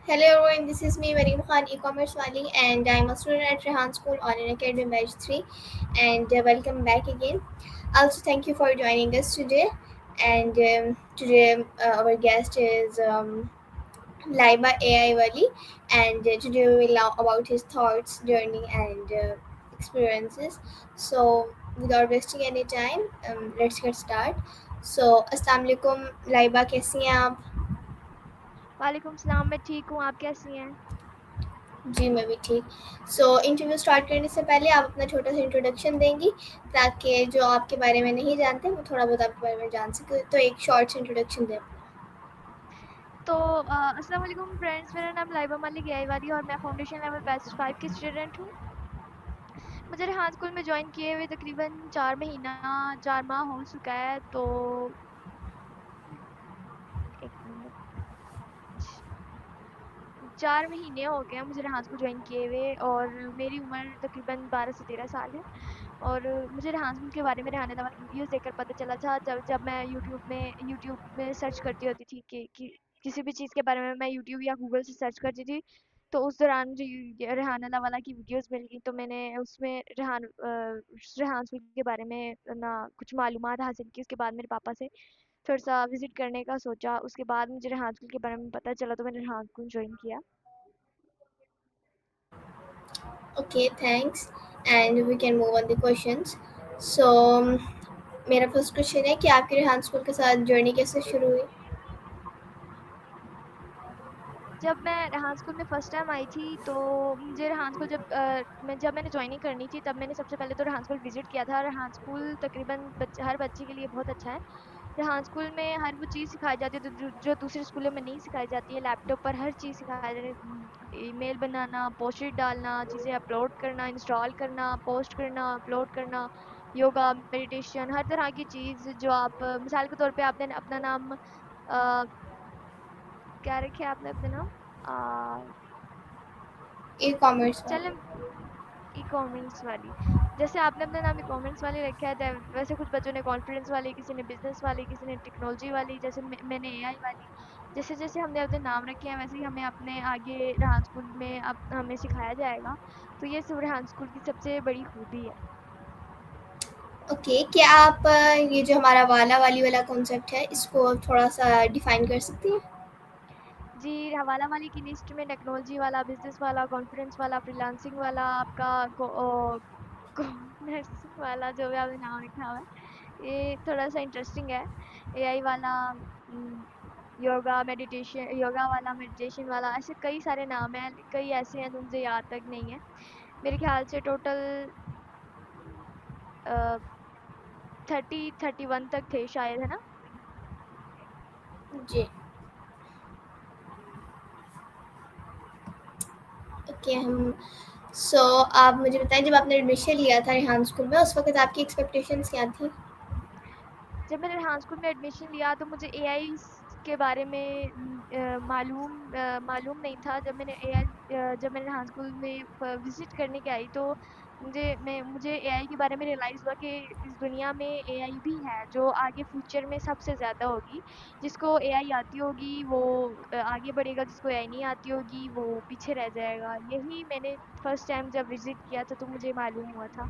Hello everyone, this is me Mareem Khan, e-commerce Wali, and I'm a student at Rehan School on an Academy Batch 3. And welcome back again. Also, thank you for joining us today. And today, our guest is Laiba AI Wali, and today we will know about his thoughts, journey, and experiences. So, without wasting any time, let's get started. So, Assalamu alaikum, Laiba, कैसी हैं आप? वालेकुम सलाम, मैं ठीक हूँ, आप कैसी हैं? जी, मैं भी ठीक। सो इंटरव्यू स्टार्ट करने से पहले आप अपना छोटा-सा इंट्रोडक्शन देंगी, ताकि जो आपके बारे में नहीं जानते, वो थोड़ा बहुत आपके बारे में जान सकें। तो एक शॉर्ट सा इंट्रोडक्शन दें अपना। तो अस्सलाम वालेकुम फ्रेंड्स, मेरा नाम लाइबा मलिक याईवाली और मैं फाउंडेशन लेवल बैच 5 की स्टूडेंट हूँ। मुझे रेहान स्कूल में जॉइन किए हुए तकरीबन 4 माह हो चुका है। तो एक मिनट, 4 महीने हो गए हैं मुझे रेहान स्कूल जॉइन किए हुए और मेरी उम्र तकरीबन 12 से 13 साल है। और मुझे रेहान स्कूल के बारे में रेहान अल्लाह वाली वीडियोस देखकर पता चला था। जब जब मैं यूट्यूब में सर्च करती होती थी कि किसी भी चीज़ के बारे में मैं यूट्यूब या गूगल से सर्च करती थी, तो उस दौरान मुझे रेहान अल्लाह वाला की वीडियोस मिल गई। तो मैंने उसमें रेहान स्कूल के बारे में ना कुछ मालूमात हासिल की। उसके बाद मेरे पापा से थोड़ा सा विजिट करने का सोचा। उसके बाद मुझे रेहान स्कूल के बारे में पता चला, तो मैंने रेहान स्कूल ज्वाइन किया। Okay, thanks and we can move on the questions. So मेरा फर्स्ट क्वेश्चन है कि आपकी रेहान स्कूल के साथ जर्नी कैसे शुरू हुई? जब मैं रेहान स्कूल में फर्स्ट टाइम आई थी, तो मुझे रेहान स्कूल जब मैंने ज्वाइनिंग करनी थी, तब मैंने सबसे पहले तो रेहान स्कूल विजिट किया था। रेहान स्कूल तकरीबन हर बच्चे के लिए बहुत अच्छा है। रेहान स्कूल में हर वो चीज़ सिखाई जाती है जो दूसरे स्कूलों में नहीं सिखाई जाती है। लैपटॉप पर हर चीज़ सिखाई जाती है। ईमेल बनाना, पोस्टर्स डालना, चीज़ें अपलोड करना, इंस्टॉल करना, पोस्ट करना, अपलोड करना, योगा, मेडिटेशन, हर तरह की चीज़ जो आप मिसाल के तौर पे आपने अपना नाम क्या रखे आपने अपने नाम ई-कॉमर्स चले वाले। ई कॉमर्स वाली। जैसे आपने अपना नाम ई कॉमर्स वाले रखा है, वैसे कुछ बच्चों ने कॉन्फिडेंस वाली, किसी ने बिजनेस वाली, किसी ने टेक्नोलॉजी वाली, जैसे मैंने एआई वाली। जैसे जैसे हमने अपने नाम रखे हैं, वैसे ही हमें अपने आगे रेहान स्कूल में अब हमें सिखाया जाएगा। तो ये सब रेहान स्कूल की सबसे बड़ी खूबी है। ओके, क्या आप ये जो हमारा वाला वाली वाला कॉन्सेप्ट है, इसको थोड़ा-सा डिफाइन कर सकती हैं? जी, हवाला वाली की लिस्ट में टेक्नोलॉजी वाला, बिजनेस वाला, कॉन्फिडेंस वाला, फ्रीलांसिंग वाला, आपका कॉमर्स वाला, जो भी आपने नाम रखा हुआ है, ये थोड़ा सा इंटरेस्टिंग है। एआई वाला, योगा वाला, मेडिटेशन वाला, ऐसे कई सारे नाम हैं। कई ऐसे हैं जो मुझे याद तक नहीं है। मेरे ख्याल से टोटल 31 तक थे शायद, है ना? जी। ओके, हम सो आप मुझे बताएँ, जब आपने एडमिशन लिया था रेहान स्कूल में, उस वक़्त आपकी एक्सपेक्टेशंस क्या थी? जब मैंने रेहान स्कूल में एडमिशन लिया, तो मुझे एआई के बारे में मालूम नहीं था। जब मैंने रेहान स्कूल में विजिट करने के आई, तो मुझे एआई के बारे में रियलाइज़ हुआ कि इस दुनिया में एआई भी है, जो आगे फ्यूचर में सबसे ज़्यादा होगी। जिसको एआई आती होगी वो आगे बढ़ेगा, जिसको एआई नहीं आती होगी वो पीछे रह जाएगा। यही मैंने फर्स्ट टाइम जब विजिट किया था, तो मुझे मालूम हुआ था।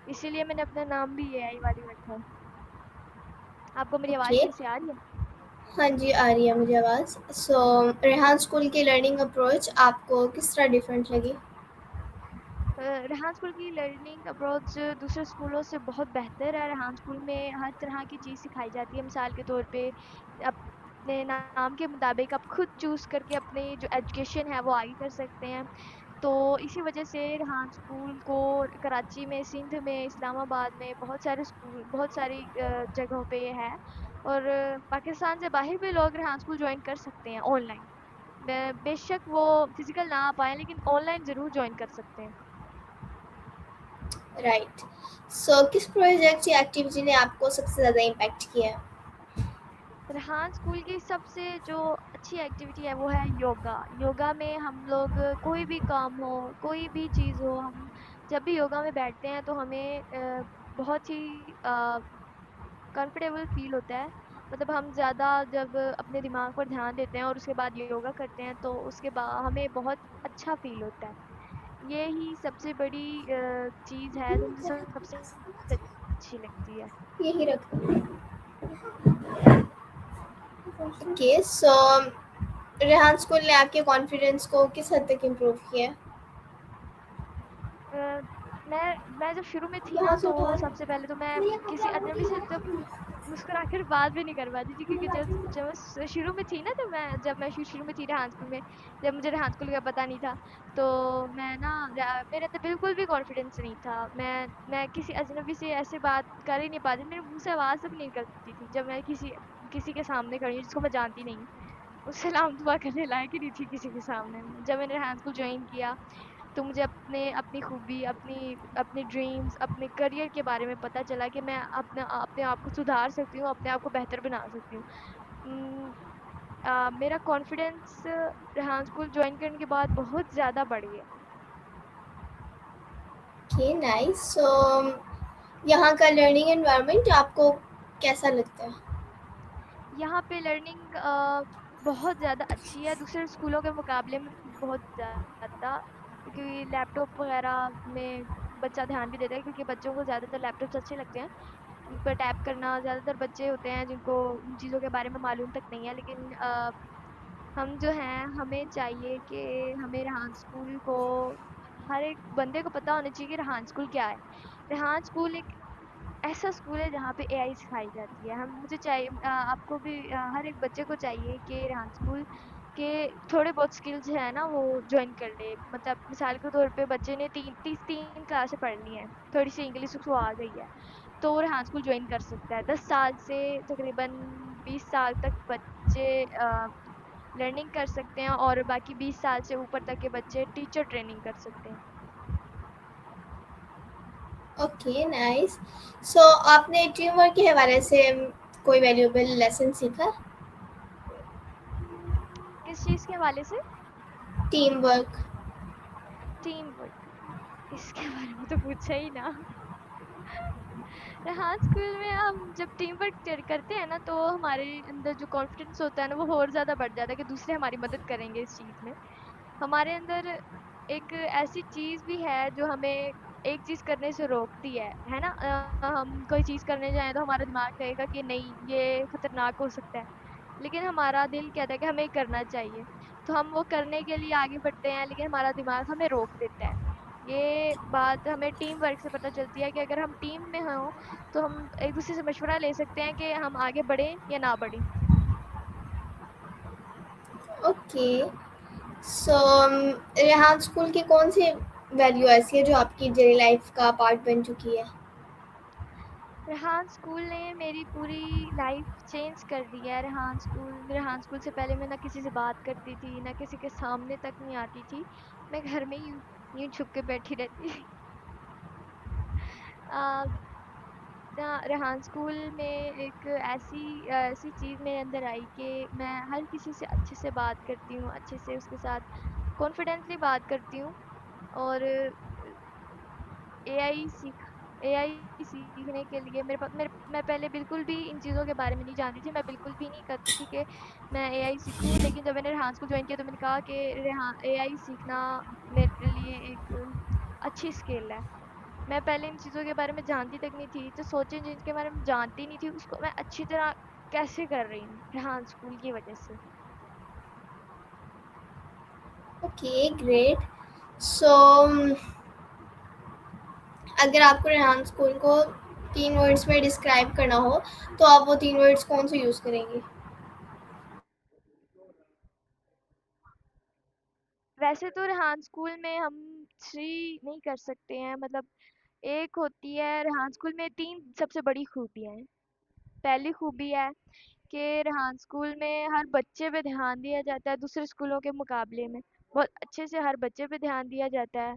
इसीलिए मैंने अपना नाम भी एआई वाली रखा है। आपको मेरी आवाज़ ओके। ठीक से आ रही है? हाँ जी, आ रही है मुझे आवाज़। सो रेहान स्कूल की लर्निंग अप्रोच आपको किस तरह डिफरेंट लगी? रेहान स्कूल की लर्निंग अप्रोच दूसरे स्कूलों से बहुत बेहतर है। रेहान स्कूल में हर तरह की चीज़ सिखाई जाती है। मिसाल के तौर पे अपने नाम के मुताबिक आप खुद चूज़ करके अपनी जो एजुकेशन है वो आगे कर सकते हैं। तो इसी वजह से रेहान स्कूल को कराची में, सिंध में, इस्लामाबाद में बहुत सारी जगहों पे ये है। और पाकिस्तान से बाहर भी लोग रेहान स्कूल ज्वाइन कर सकते हैं ऑनलाइन। बेशक वो फिजिकल ना आ पाए, लेकिन ऑनलाइन ज़रूर ज्वाइन कर सकते हैं। राइट। सो किस प्रोजेक्ट या एक्टिविटी ने आपको सबसे ज़्यादा इम्पैक्ट किया है? रेहान स्कूल की सबसे जो अच्छी एक्टिविटी है वो है योगा। योगा में हम लोग कोई भी काम हो, कोई भी चीज़ हो, हम जब भी योगा में बैठते हैं तो हमें बहुत ही कंफर्टेबल फील होता है। मतलब हम ज़्यादा जब अपने दिमाग पर ध्यान देते हैं और उसके बाद योगा करते हैं तो उसके बाद हमें बहुत अच्छा फ़ील होता है। ये ही सबसे बड़ी चीज़ है जो मुझे सबसे अच्छी लगती है। यही रखना। ओके, सो रेहान स्कूल ने आपके कॉन्फिडेंस को किस हद तक इम्प्रूव किया? अ, मैं जब शुरू में थी ना यहाँ से तो उठा ले। सबसे पहले तो मैं भैया को किसी क्या हो अजनबी से गया? जब मुस्कुराकर बात भी नहीं कर पाती थी क्योंकि जब जब मैं शुरू में थी ना जब मैं शुरू में थी रेहान स्कूल में, जब मुझे रेहान स्कूल का पता नहीं था तो मैं ना मेरे अंदर बिल्कुल भी कॉन्फिडेंस नहीं था। मैं किसी अजनबी से ऐसे बात कर ही नहीं पाती, मेरे मुंह से आवाज़ तक नहीं निकलती थी जब मैं किसी किसी के सामने खड़ी हूँ जिसको मैं जानती नहीं हूँ। उससे सलाम दुआ करने लायक ही नहीं थी किसी के सामने। जब मैंने रेहान स्कूल ज्वाइन किया तो मुझे अपनी खूबी, अपने ड्रीम्स, अपने करियर के बारे में पता चला कि मैं अपने आप को सुधार सकती हूँ, अपने आप को बेहतर बना सकती हूँ। उम, मेरा कॉन्फिडेंस रेहान स्कूल जॉइन करने के बाद बहुत ज़्यादा बढ़ गया। Okay, nice. सो यहाँ का लर्निंग एनवायरनमेंट आपको कैसा लगता है? यहाँ पे लर्निंग बहुत ज़्यादा अच्छी है, दूसरे स्कूलों के मुकाबले में बहुत ज़्यादा, क्योंकि लैपटॉप वगैरह में बच्चा ध्यान भी देता है क्योंकि बच्चों को ज़्यादातर लैपटॉप्स अच्छे लगते हैं। उन पर टैप करना, ज़्यादातर बच्चे होते हैं जिनको उन चीज़ों के बारे में मालूम तक नहीं है, लेकिन हम जो हैं हमें चाहिए कि हमें रेहान स्कूल को हर एक बंदे को पता होना चाहिए कि रेहान स्कूल क्या है। रेहान स्कूल एक ऐसा स्कूल है जहाँ पे एआई सिखाई जाती है। हम मुझे चाहिए आपको भी हर एक बच्चे को चाहिए कि रेहान स्कूल के थोड़े बहुत स्किल्स है ना वो जॉइन कर ले। मतलब मिसाल के तौर पे बच्चे ने 3 क्लासें पढ़नी है, थोड़ी सी इंग्लिश उसको आ गई है, तो वो रेहान स्कूल जॉइन कर सकता है। 10 साल से तकरीबन 20 साल तक बच्चे लर्निंग कर सकते हैं और बाकी 20 साल से ऊपर तक के बच्चे टीचर ट्रेनिंग कर सकते हैं। Okay, nice. सो आपने टीम वर्क के हवाले से कोई वैल्यूएबल लेसन सीखा? किस चीज़ के हवाले से? Team work. टीम वर्क, इसके बारे में तो पूछा ही ना। हाँ, स्कूल में हम जब टीम वर्क करते हैं ना तो हमारे अंदर जो कॉन्फिडेंस होता है ना वो और ज़्यादा बढ़ जाता है कि दूसरे हमारी मदद करेंगे इस चीज़ में। हमारे अंदर एक ऐसी चीज़ भी है जो हमें एक चीज़ करने से रोकती है ना? हम कोई चीज़ करने जाएँ तो हमारा दिमाग कहेगा कि नहीं ये खतरनाक हो सकता है। लेकिन हमारा दिल कहता है कि हमें करना चाहिए। तो हम वो करने के लिए आगे बढ़ते हैं लेकिन हमारा दिमाग हमें रोक देता है। ये बात हमें टीम वर्क से पता चलती है कि अगर हम टीम में हों तो हम एक-दूसरे से मशवरा ले सकते हैं कि हम आगे बढ़ें या ना बढ़ें। ओके, सो रेहान स्कूल की कौन सी वैल्यू ऐसी है जो आपकी डेली लाइफ का पार्ट बन चुकी है? रेहान स्कूल ने मेरी पूरी लाइफ चेंज कर दी है। रेहान स्कूल से पहले मैं ना किसी से बात करती थी, ना किसी के सामने तक नहीं आती थी। मैं घर में यूँ यूँ छुप के बैठी रहती थी। अ, रेहान स्कूल में एक ऐसी चीज़ मेरे अंदर आई कि मैं हर किसी से अच्छे से बात करती हूँ, अच्छे से उसके साथ कॉन्फिडेंटली बात करती हूँ और एआई सीख एआई सीखने के लिए मैं पहले बिल्कुल भी इन चीज़ों के बारे में नहीं जानती थी। मैं बिल्कुल भी नहीं करती थी कि मैं एआई सीखूँ, लेकिन जब मैंने रेहान स्कूल जॉइन किया तो मैंने कहा कि रेहा एआई सीखना मेरे लिए एक अच्छी स्किल है। मैं पहले इन चीज़ों के बारे में जानती तक नहीं थी, तो सोचिए जिनके बारे में जानती नहीं थी उसको मैं अच्छी तरह कैसे कर रही हूँ, रेहान स्कूल की वज़ह से। Okay, great. सो अगर आपको रेहान स्कूल को 3 वर्ड्स में डिस्क्राइब करना हो, तो आप वो 3 वर्ड्स कौन से यूज़ करेंगी? वैसे तो रेहान स्कूल में हम 3 नहीं कर सकते हैं, मतलब एक होती है रेहान स्कूल में 3 सबसे बड़ी खूबियाँ हैं। पहली खूबी है कि रेहान स्कूल में हर बच्चे पे ध्यान दिया जाता है दूसरे स्कूलों के मुकाबले में। बहुत अच्छे से हर बच्चे पे ध्यान दिया जाता है।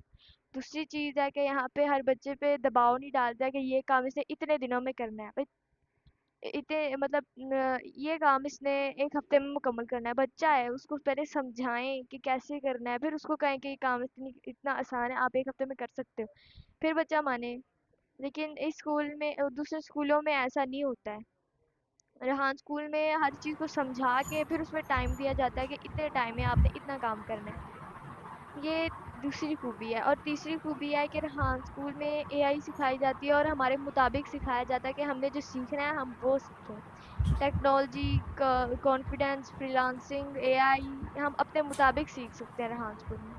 दूसरी चीज़ है कि यहाँ पे हर बच्चे पे दबाव नहीं डालता है कि ये काम इसे इतने दिनों में करना है। भाई इतने मतलब ये काम इसने 1 हफ्ते में मुकम्मल करना है। बच्चा है उसको पहले समझाएँ कि कैसे करना है, फिर उसको कहें कि ये काम इतना आसान है, आप 1 हफ्ते में कर सकते हो। फिर बच्चा माने। लेकिन इस स्कूल में दूसरे स्कूलों में ऐसा नहीं होता है। रेहान स्कूल में हर चीज़ को समझा के फिर उसमें टाइम दिया जाता है कि इतने टाइम में आपने इतना काम करना है। ये दूसरी खूबी है। और तीसरी खूबी है कि रेहान स्कूल में एआई सिखाई जाती है और हमारे मुताबिक सिखाया जाता है कि हमने जो सीखना है हम वो सीखें। टेक्नोलॉजी, कॉन्फिडेंस, फ्रीलांसिंग, एआई हम अपने मुताबिक सीख सकते हैं रेहान स्कूल में।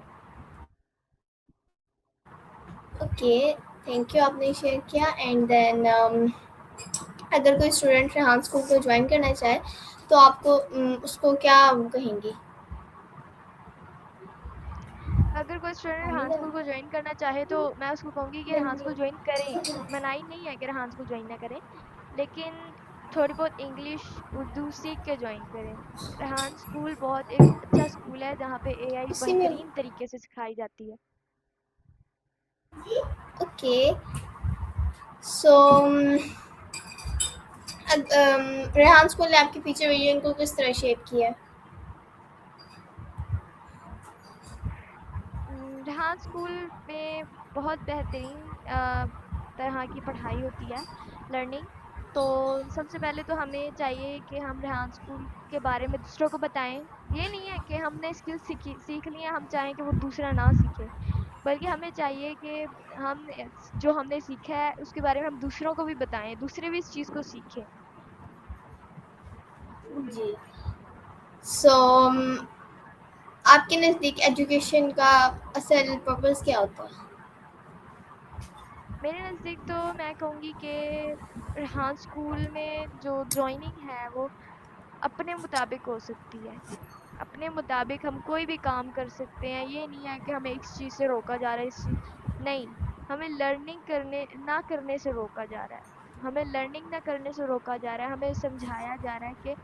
ओके, थैंक यू, आपने शेयर किया। एंड देन अगर कोई स्टूडेंट रेहान स्कूल को ज्वाइन करना चाहे तो आपको उसको क्या कहेंगी? अगर कोई स्टूडेंट रेहान स्कूल को ज्वाइन करना चाहे तो मैं उसको कहूँगी कि रेहान स्कूल ज्वाइन करें। मनाही नहीं है कि रेहान स्कूल ज्वाइन ना करें, लेकिन थोड़ी बहुत इंग्लिश उर्दू सीख के ज्वाइन करें। रेहान स्कूल बहुत एक अच्छा स्कूल है जहाँ पे एआई उसी में। बेहतरीन तरीके से सिखाई जाती है। ओके, सो रेहान स्कूल ने आपके फ्यूचर विजन को किस तरह शेप किया है? रेहान स्कूल में बहुत बेहतरीन तरह की पढ़ाई होती है, लर्निंग। तो सबसे पहले तो हमें चाहिए कि हम रेहान स्कूल के बारे में दूसरों को बताएं। ये नहीं है कि हमने स्किल सीख ली है, हम चाहें कि वो दूसरा ना सीखे, बल्कि हमें चाहिए कि हम जो हमने सीखा है उसके बारे में हम दूसरों को भी बताएं, दूसरे भी इस चीज़ को सीखें। जी। सो आपके नज़दीक एजुकेशन का असल पर्पस क्या होता है? मेरे नज़दीक तो मैं कहूँगी कि रेहान स्कूल में जो जॉइनिंग है वो अपने मुताबिक हो सकती है। अपने मुताबिक हम कोई भी काम कर सकते हैं। ये नहीं है कि हमें इस चीज़ से रोका जा रहा है, इस चीज़ नहीं, हमें लर्निंग करने ना करने से रोका जा रहा है। हमें लर्निंग ना करने से रोका जा रहा है। हमें समझाया जा रहा है कि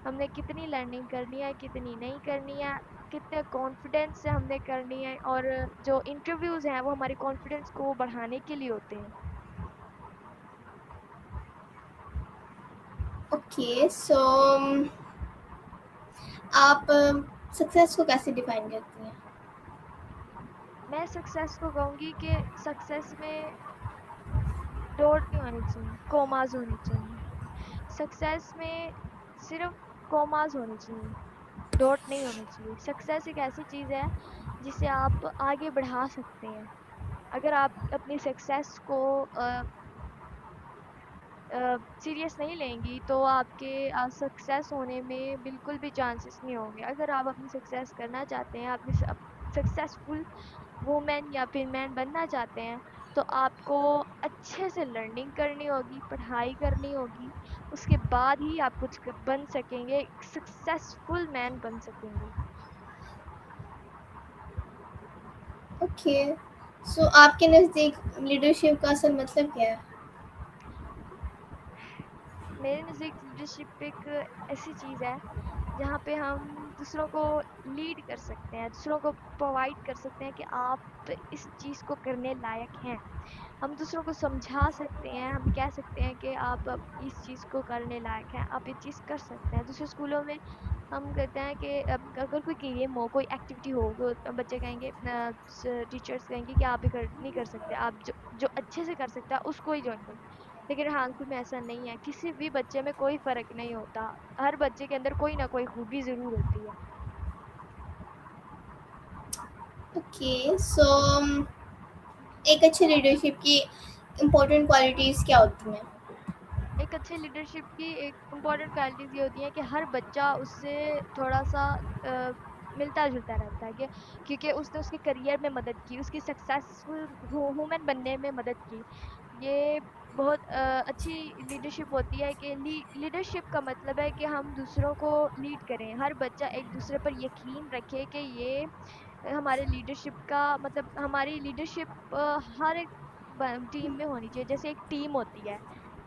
हमने कितनी लर्निंग करनी है, कितनी नहीं करनी है, कितने कॉन्फिडेंस से हमने करनी है। और जो इंटरव्यूज़ हैं वो हमारे कॉन्फिडेंस को बढ़ाने के लिए होते हैं। ओके, सो आप सक्सेस को कैसे डिफाइन करती हैं? मैं सक्सेस को कहूँगी कि सक्सेस में डॉट नहीं होनी चाहिए, कोमाज होने चाहिए। सक्सेस में सिर्फ कॉमास होने चाहिए, डॉट नहीं होने चाहिए। सक्सेस एक ऐसी चीज़ है जिसे आप आगे बढ़ा सकते हैं। अगर आप अपनी सक्सेस को सीरियस नहीं लेंगी तो आपके सक्सेस होने में बिल्कुल भी चांसेस नहीं होंगे। अगर आप अपनी सक्सेस करना चाहते हैं, अपनी सक्सेसफुल वुमेन या फिर मैन बनना चाहते हैं, तो आपको अच्छे से लर्निंग करनी होगी, पढ़ाई करनी होगी। उसके बाद ही आप कुछ बन सकेंगे, एक सक्सेसफुल मैन बन सकेंगे। ओके, सो आपके नज़दीक लीडरशिप का असल मतलब क्या है? मेरे नज़दीक लीडरशिप एक ऐसी चीज़ है जहाँ पे हम दूसरों को लीड कर सकते हैं, दूसरों को प्रोवाइड कर सकते हैं कि आप इस चीज़ को करने लायक हैं। हम दूसरों को समझा सकते हैं, हम कह सकते हैं कि आप अब इस चीज़ को करने लायक हैं, आप ये चीज़ कर सकते हैं। दूसरे स्कूलों में हम कहते हैं कि अगर कोई गेम हो, कोई एक्टिविटी हो, तो बच्चे कहेंगे, टीचर्स कहेंगे कि आप ये नहीं कर सकते, आप जो जो अच्छे से कर सकता है उसको ही ज्वाइन करो। लेकिन रेहान स्कूल में ऐसा नहीं है, किसी भी बच्चे में कोई फ़र्क नहीं होता, हर बच्चे के अंदर कोई ना कोई खूबी ज़रूर होती है। ओके, सो एक अच्छे लीडरशिप की इम्पोर्टेंट क्वालिटीज़ क्या होती हैं? एक अच्छे लीडरशिप की एक इम्पॉर्टेंट क्वालिटीज़ ये होती है कि हर बच्चा उससे थोड़ा-सा मिलता-जुलता रहता है, कि क्योंकि उसने उसके करियर में मदद की, उसकी सक्सेसफुल वूमेन बनने में मदद की। ये बहुत अच्छी लीडरशिप होती है कि लीडरशिप का मतलब है कि हम दूसरों को लीड करें। हर बच्चा एक-दूसरे पर यकीन रखे कि ये हमारे लीडरशिप का मतलब हमारी लीडरशिप हर एक टीम में होनी चाहिए। जैसे एक टीम होती है,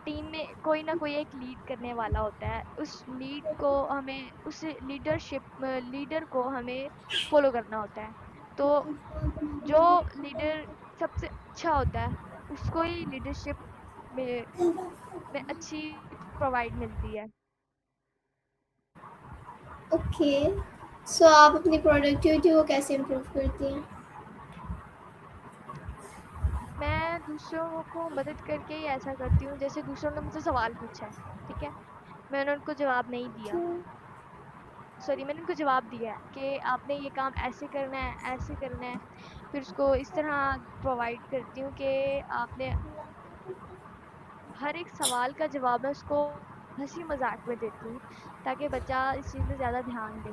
टीम में कोई ना कोई एक लीड करने वाला होता है, उस लीड को हमें उस लीडर को हमें फॉलो करना होता है। तो जो लीडर सबसे अच्छा होता है उसको ही लीडरशिप में अच्छी प्रोवाइड मिलती है। ओके, सो आप अपनी प्रोडक्टिविटी को कैसे इम्प्रूव करती हैं? मैं दूसरों को मदद करके ही ऐसा करती हूँ। जैसे दूसरों ने मुझसे सवाल पूछा है, ठीक है, मैंने उनको जवाब नहीं दिया। सॉरी, मैंने उनको जवाब दिया है कि आपने ये काम ऐसे करना है, ऐसे करना है। फिर उसको इस तरह प्रोवाइड करती हूँ कि आपने हर एक सवाल का जवाब मैं उसको हँसी मज़ाक में देती हूँ, ताकि बच्चा इस चीज़ में ज़्यादा ध्यान दे।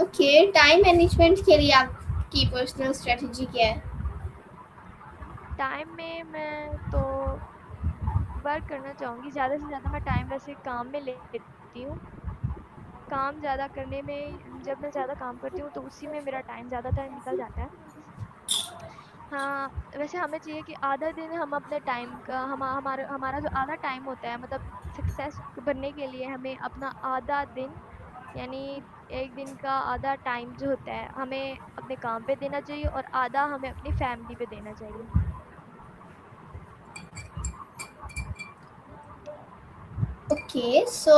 ओके, टाइम मैनेजमेंट के लिए आपकी पर्सनल स्ट्रेटजी क्या है? टाइम में मैं तो वर्क करना चाहूँगी, ज़्यादा से ज़्यादा मैं टाइम वैसे काम में लेती हूँ। काम ज़्यादा करने में जब मैं ज़्यादा काम करती हूँ तो उसी में मेरा टाइम ज़्यादातर निकल जाता है। हाँ, वैसे हमें चाहिए कि आधा दिन हम अपने टाइम का हमारा हमारा जो आधा टाइम होता है, मतलब सक्सेस बनने के लिए हमें अपना आधा दिन, यानी एक दिन का आधा टाइम जो होता है हमें अपने काम पे देना चाहिए और आधा हमें अपनी फैमिली पे देना चाहिए। ओके, सो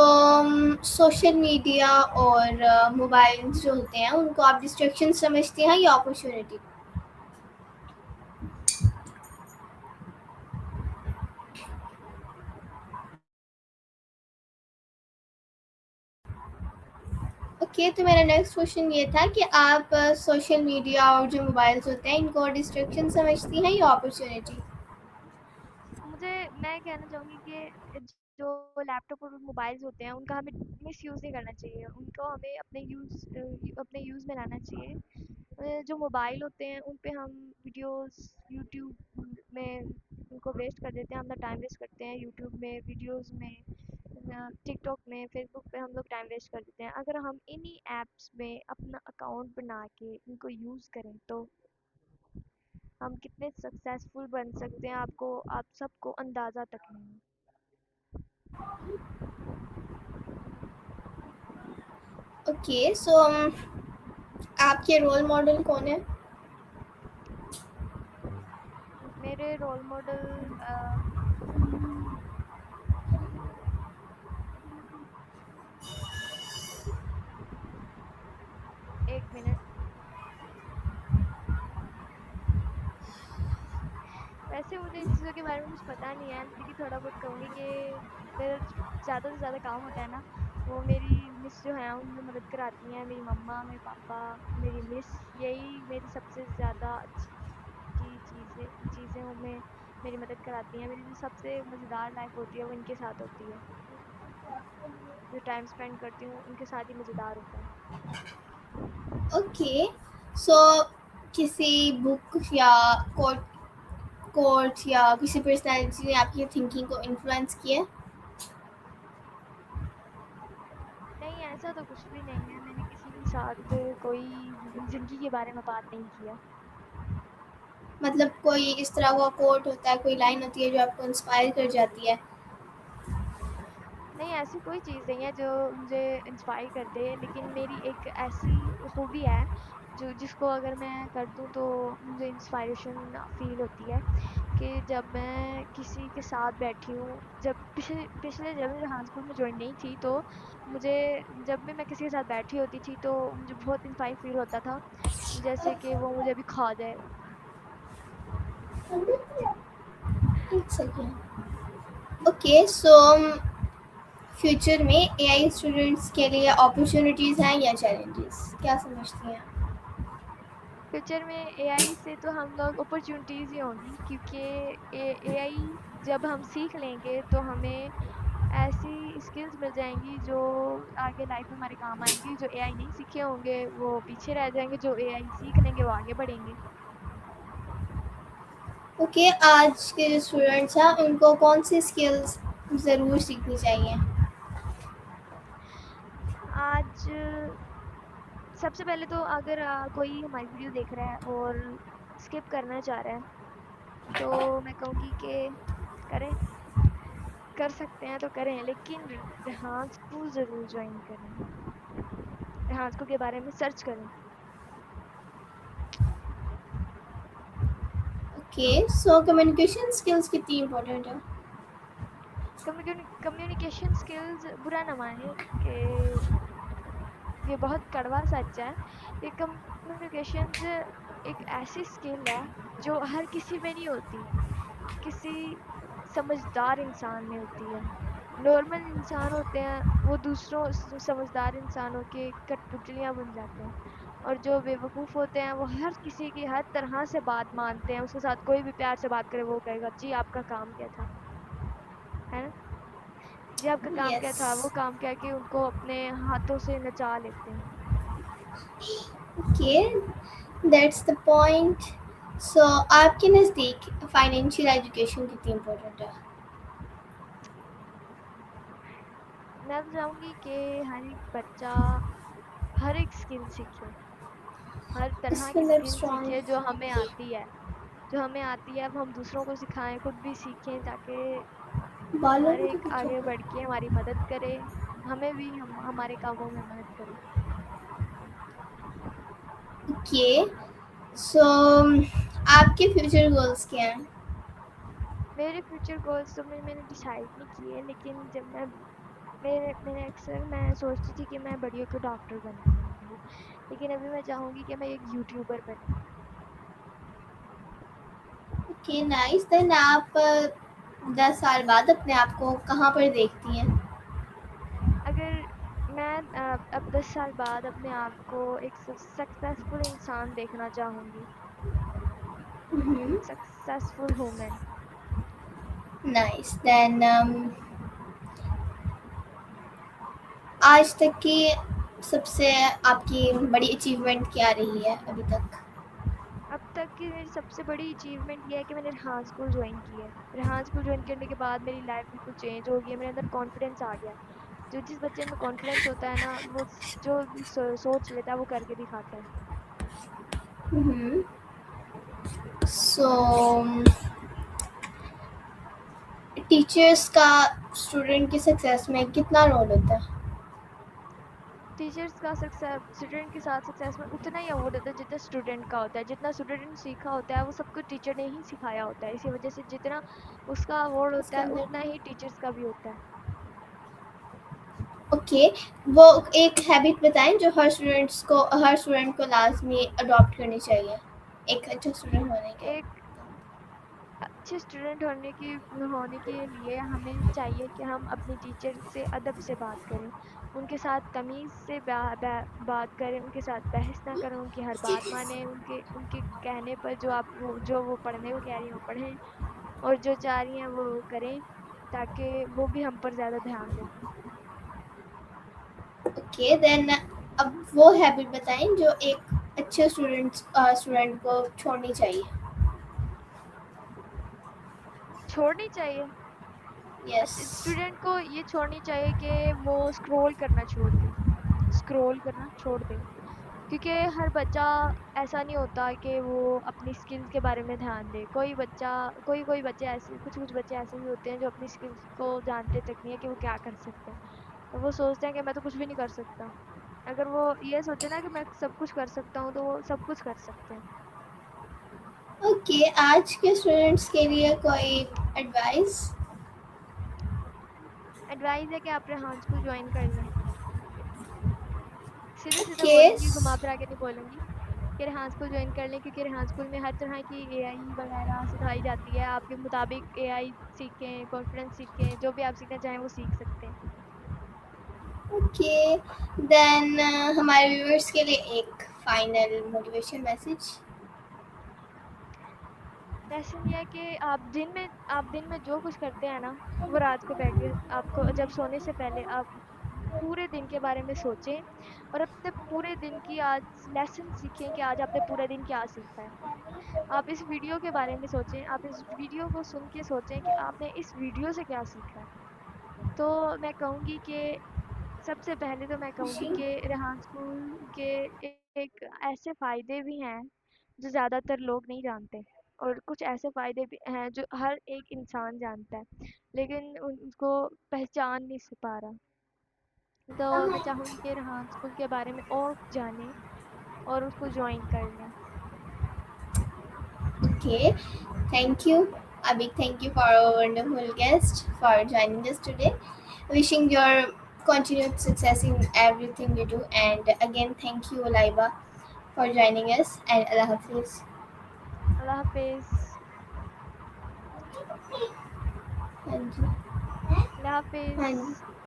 सोशल मीडिया और मोबाइल जो होते हैं उनको आप डिस्ट्रैक्शन समझते हैं या अपॉर्चुनिटी? ओके, तो मेरा नेक्स्ट क्वेश्चन ये था कि आप सोशल मीडिया और जो मोबाइल्स होते हैं इनको डिस्ट्रैक्शन समझती हैं या अपॉर्चुनिटी? मैं कहना चाहूँगी कि जो लैपटॉप और मोबाइल्स होते हैं उनका हमें मिसयूज़ नहीं करना चाहिए, उनको हमें अपने यूज़ में लाना चाहिए। जो मोबाइल होते हैं उन पे हम वीडियोस यूट्यूब में उनको वेस्ट कर देते हैं, हम लोग टाइम वेस्ट करते हैं यूट्यूब में, वीडियोस में, टिकटॉक में, फेसबुक पे हम लोग टाइम वेस्ट कर देते हैं। अगर हम इन्हीं ऐप्स में अपना अकाउंट बना के इनको यूज़ करें तो हम कितने सक्सेसफुल बन सकते हैं, आप सबको अंदाज़ा तक नहीं है। ओके, सो आपके रोल मॉडल कौन है? मेरे रोल मॉडल एक मिनट, वैसे मुझे इन चीज़ों के बारे में कुछ पता नहीं है, लेकिन थोड़ा बहुत कहूँगी कि मेरा ज़्यादा से ज़्यादा काम होता है ना, वो मेरी मिस जो हैं उनमें मदद कराती हैं। मेरी मम्मा, मेरे पापा, मेरी मिस, यही मेरी सबसे ज़्यादा अच्छी चीज़ें उनमें मेरी मदद कराती हैं। मेरी जो सबसे मज़ेदार लाइफ होती है वो इनके साथ होती है। जो टाइम स्पेंड करती हूँ उनके साथ ही मज़ेदार होता है। ओके, सो किसी बुक या कोट कोट या किसी पर्सनालिटी ने आपकी थिंकिंग को इन्फ्लुएंस किया है? नहीं, ऐसा तो कुछ भी नहीं है। मैंने किसी के साथ कोई ज़िंदगी के बारे में बात नहीं किया। मतलब कोई इस तरह का कोट होता है, कोई लाइन होती है जो आपको इंस्पायर कर जाती है? नहीं, ऐसी कोई चीज़ नहीं है जो मुझे इंस्पायर कर दे, लेकिन मेरी एक ऐसी हॉबी है जो जिसको अगर मैं कर दूँ तो मुझे इंस्पायरेशन फ़ील होती है। कि जब मैं किसी के साथ बैठी हूँ, जब पिछले पिछले जब मैं जहाँ स्कूल में जॉइन नहीं थी, तो मुझे जब भी मैं किसी के साथ बैठी होती थी तो मुझे बहुत इंस्पायर फ़ील होता था, जैसे कि वो मुझे अभी खा जाए। एक सेकेंड। ओके, सो फ्यूचर में एआई स्टूडेंट्स के लिए अपॉर्चुनिटीज़ हैं या चैलेंजेस, क्या समझती हैं? फ्यूचर में एआई से तो हम लोग अपॉर्च्युनिटीज़ ही होंगी, क्योंकि एआई जब हम सीख लेंगे तो हमें ऐसी स्किल्स मिल जाएँगी जो आगे लाइफ में हमारे काम आएँगी। जो एआई नहीं सीखे होंगे वो पीछे रह जाएँगे, जो एआई सीख लेंगे वो आगे बढ़ेंगे। ओके, आज के जो स्टूडेंट्स हैं उनको कौन सी स्किल्स ज़रूर सीखनी चाहिए? आज सबसे पहले तो अगर कोई हमारी वीडियो देख रहा है और स्किप करना चाह रहा है, तो मैं कहूँगी कि करें, कर सकते हैं तो करें, लेकिन रेहान स्कूल ज़रूर जॉइन करें। रेहान स्कूल के बारे में सर्च करें। ओके, सो कम्युनिकेशन स्किल्स कितनी इम्पोर्टेंट है? कम्युनिकेशन स्किल्स, बुरा ना माने कि ये बहुत कड़वा सच है, ये कम्युनिकेशंस एक ऐसी स्किल है जो हर किसी में नहीं होती। किसी समझदार इंसान में होती है। नॉर्मल इंसान होते हैं वो दूसरों समझदार इंसानों के कठपुतलियाँ बन जाते हैं, और जो बेवकूफ़ होते हैं वो हर किसी की हर तरह से बात मानते हैं। उसके साथ कोई भी प्यार से बात करे वो कहेगा जी आपका काम क्या था, है ना? जी आपका काम क्या था, वो Yes. काम कह के उनको अपने हाथों से नचा लेते हैं। Okay, that's the point. So आपके नज़दीक फाइनेंशियल एजुकेशन कितनी इम्पोर्टेंट है? मैं तो चाहूँगी कि हर एक बच्चा हर एक स्किल सीखे, हर तरह इसके की अंदर स्किल स्ट्रॉन्ग सीखे जो हमें आती है। जो हमें आती है वो हम दूसरों को सिखाएँ, खुद भी सीखें, ताकि बालों हर को तो एक पीछे आगे बढ़ कर। के हमारी मदद करे, हमें भी हम हमारे कामों में मदद करे। ओके, सो आपके फ्यूचर गोल्स क्या हैं? मेरे फ्यूचर गोल्स तो मैंने डिसाइड नहीं किए, लेकिन जब मैं मेरे मैंने अक्सर मैं सोचती थी कि मैं बड़ी होकर डॉक्टर बनूँगी, लेकिन अभी मैं चाहूँगी कि मैं एक यूट्यूबर बनूँ। Okay, nice. देन आप 10 साल बाद अपने आप को कहाँ पर देखती हैं? अगर मैं अब 10 साल बाद अपने आप को एक सक्सेसफुल इंसान देखना चाहूँगी, सक्सेसफुल वुमन। नाइस। देन आज तक की सबसे आपकी बड़ी अचीवमेंट क्या रही है अभी तक? अब तक की मेरी सबसे बड़ी अचीवमेंट ये है कि मैंने रेहान स्कूल ज्वाइन की है। रेहान स्कूल ज्वाइन करने के बाद मेरी लाइफ बिल्कुल चेंज हो गई है, मेरे अंदर कॉन्फिडेंस आ गया है। जो जिस बच्चे में कॉन्फिडेंस होता है ना, वो जो भी सोच लेता है वो करके दिखाता है। सो टीचर्स का स्टूडेंट की सक्सेस में कितना रोल होता है? टीचर्स का सक्सेस स्टूडेंट के साथ सक्सेस में उतना ही अवॉर्ड होता है जितना स्टूडेंट का होता है। जितना स्टूडेंट सीखा होता है वो सब कुछ टीचर ने ही सिखाया होता है, इसी वजह से जितना उसका अवॉर्ड होता इसके है अंदर उतना ही टीचर्स का भी होता है। ओके, वो एक हैबिट बताएं जो हर स्टूडेंट को लाजमी अडॉप्ट करनी चाहिए एक अच्छा स्टूडेंट होने के। एक अच्छे स्टूडेंट होने के लिए हमें चाहिए कि हम अपनी टीचर से अदब से बात करें, उनके साथ तमीज़ से बात करें, उनके साथ बहस ना करें, उनकी हर बात मानें, उनके उनके कहने पर जो वो पढ़ने को कह रही हैं वो पढ़ें, और जो चाह रही हैं वो करें, ताकि वो भी हम पर ज़्यादा ध्यान दें। ओके, देन अब वो हैबिट बताएं जो एक अच्छे स्टूडेंट को छोड़नी चाहिए। छोड़नी चाहिए यस। स्टूडेंट को ये छोड़नी चाहिए कि वो स्क्रॉल करना छोड़ दे, स्क्रॉल करना छोड़ दे। क्योंकि हर बच्चा ऐसा नहीं होता कि वो अपनी स्किल्स के बारे में ध्यान दे। कोई बच्चे ऐसे कुछ बच्चे ऐसे भी होते हैं जो अपनी स्किल्स को जानते तक नहीं है कि वो क्या कर सकते हैं, तो वो सोचते हैं कि मैं तो कुछ भी नहीं कर सकता। अगर वो ये सोचे ना कि मैं सब कुछ कर सकता हूँ, तो वो सब कुछ कर सकते हैं। ओके, आज के स्टूडेंट्स के लिए कोई एडवाइस? एडवाइस है कि आप रेहान स्कूल ज्वाइन कर लें। सीधे सीधे ओके। बोलूँगी, घुमा फिरा के नहीं बोलूँगी कि रेहान स्कूल ज्वाइन कर लें, क्योंकि रेहान स्कूल में हर तरह की एआई वगैरह सिखाई जाती है। आपके मुताबिक एआई सीखें, कॉन्फिडेंस सीखें, जो भी आप सीखना चाहें वो सीख सकते हैं। ओके, देन हमारे व्यूअर्स के लिए एक फाइनल मोटिवेशन मैसेज। लेसन ये है कि आप दिन में जो कुछ करते हैं ना, वो रात को बैठ के आपको जब सोने से पहले आप पूरे दिन के बारे में सोचें, और अपने पूरे दिन की आज लेसन सीखें कि आज आपने पूरे दिन क्या सीखा है। आप इस वीडियो के बारे में सोचें, आप इस वीडियो को सुन के सोचें कि आपने इस वीडियो से क्या सीखा है। तो मैं कहूँगी कि सबसे पहले तो मैं कहूँगी कि रेहान स्कूल के एक ऐसे फ़ायदे भी हैं जो ज़्यादातर लोग नहीं जानते, और कुछ ऐसे फ़ायदे भी हैं जो हर एक इंसान जानता है, लेकिन उनको पहचान नहीं पा रहा। तो मैं चाहूँगी कि रेहान स्कूल के बारे में और जानें और उसको ज्वाइन कर लें। Okay, thank you. A big thank you for our wonderful guest for joining us today. Wishing your continued success in everything you do. And again, thank you, Laiba, for joining us. And Allah Hafiz. अल्लाह हाफ़िज़। हाँ जी। अल्लाह हाँ हाफ़िज़। जी।